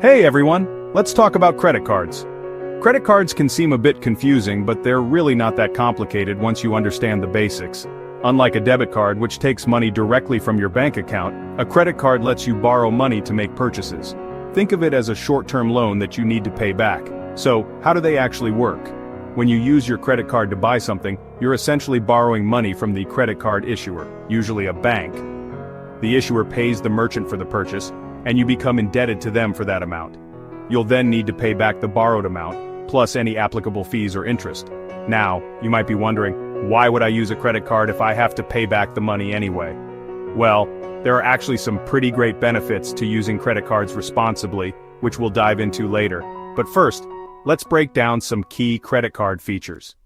Hey everyone, let's talk about credit cards. Credit cards can seem a bit confusing, but they're really not that complicated once you understand the basics. Unlike a debit card, which takes money directly from your bank account, a credit card lets you borrow money to make purchases. Think of it as a short-term loan that you need to pay back. So, how do they actually work? When you use your credit card to buy something, you're essentially borrowing money from the credit card issuer, usually a bank. The issuer pays the merchant for the purchase, and you become indebted to them for that amount. You'll then need to pay back the borrowed amount, plus any applicable fees or interest. Now, you might be wondering, why would I use a credit card if I have to pay back the money anyway? Well, there are actually some pretty great benefits to using credit cards responsibly, which we'll dive into later. But first, let's break down some key credit card features.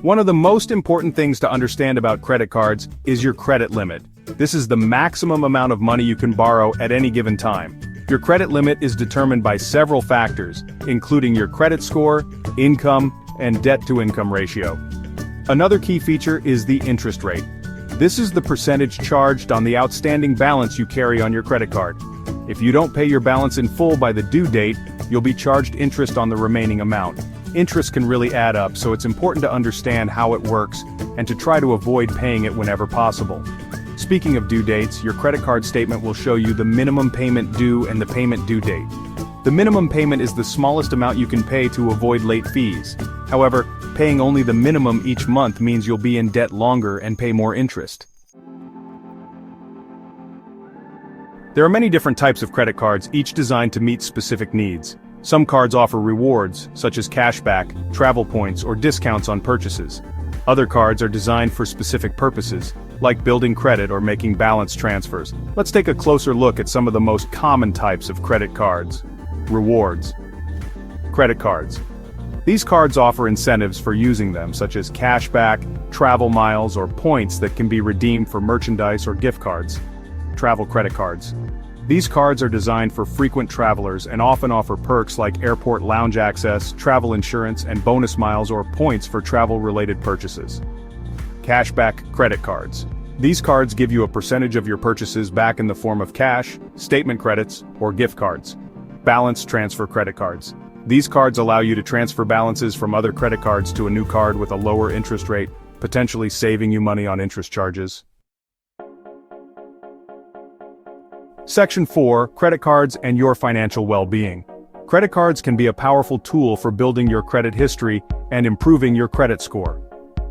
One of the most important things to understand about credit cards is your credit limit. This is the maximum amount of money you can borrow at any given time. Your credit limit is determined by several factors, including your credit score, income, and debt-to-income ratio. Another key feature is the interest rate. This is the percentage charged on the outstanding balance you carry on your credit card. If you don't pay your balance in full by the due date, you'll be charged interest on the remaining amount. Interest can really add up, so it's important to understand how it works and to try to avoid paying it whenever possible. Speaking of due dates, your credit card statement will show you the minimum payment due and the payment due date. The minimum payment is the smallest amount you can pay to avoid late fees. However, paying only the minimum each month means you'll be in debt longer and pay more interest. There are many different types of credit cards, each designed to meet specific needs. Some cards offer rewards, such as cashback, travel points, or discounts on purchases. Other cards are designed for specific purposes, like building credit or making balance transfers. Let's take a closer look at some of the most common types of credit cards. Rewards. Credit cards. These cards offer incentives for using them, such as cashback, travel miles, or points that can be redeemed for merchandise or gift cards. Travel credit cards. These cards are designed for frequent travelers and often offer perks like airport lounge access, travel insurance, and bonus miles or points for travel-related purchases. Cashback credit cards. These cards give you a percentage of your purchases back in the form of cash, statement credits, or gift cards. Balance transfer credit cards. These cards allow you to transfer balances from other credit cards to a new card with a lower interest rate, potentially saving you money on interest charges. Section 4, Credit Cards and Your Financial Well-Being. Credit cards can be a powerful tool for building your credit history and improving your credit score.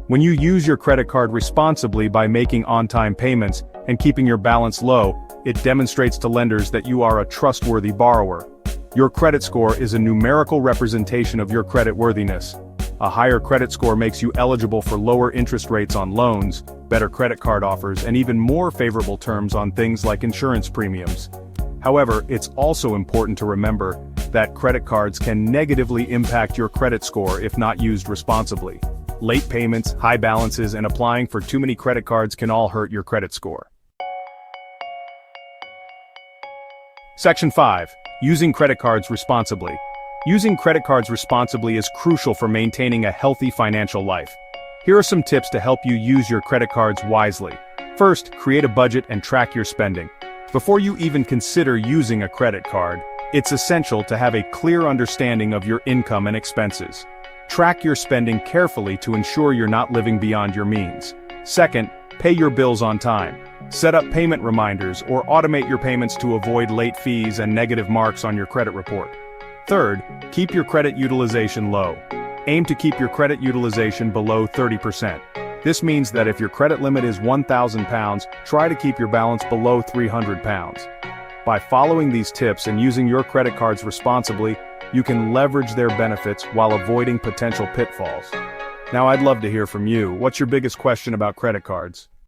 When you use your credit card responsibly by making on-time payments and keeping your balance low, it demonstrates to lenders that you are a trustworthy borrower. Your credit score is a numerical representation of your credit worthiness. A higher credit score makes you eligible for lower interest rates on loans, better credit card offers, and even more favorable terms on things like insurance premiums. However, it's also important to remember that credit cards can negatively impact your credit score if not used responsibly. Late payments, high balances, and applying for too many credit cards can all hurt your credit score. Section 5. Using credit cards responsibly. Using credit cards responsibly is crucial for maintaining a healthy financial life. Here are some tips to help you use your credit cards wisely. First, create a budget and track your spending. Before you even consider using a credit card, it's essential to have a clear understanding of your income and expenses. Track your spending carefully to ensure you're not living beyond your means. Second, pay your bills on time. Set up payment reminders or automate your payments to avoid late fees and negative marks on your credit report. Third, keep your credit utilization low. Aim to keep your credit utilization below 30%. This means that if your credit limit is £1,000, try to keep your balance below £300. By following these tips and using your credit cards responsibly, you can leverage their benefits while avoiding potential pitfalls. Now I'd love to hear from you. What's your biggest question about credit cards?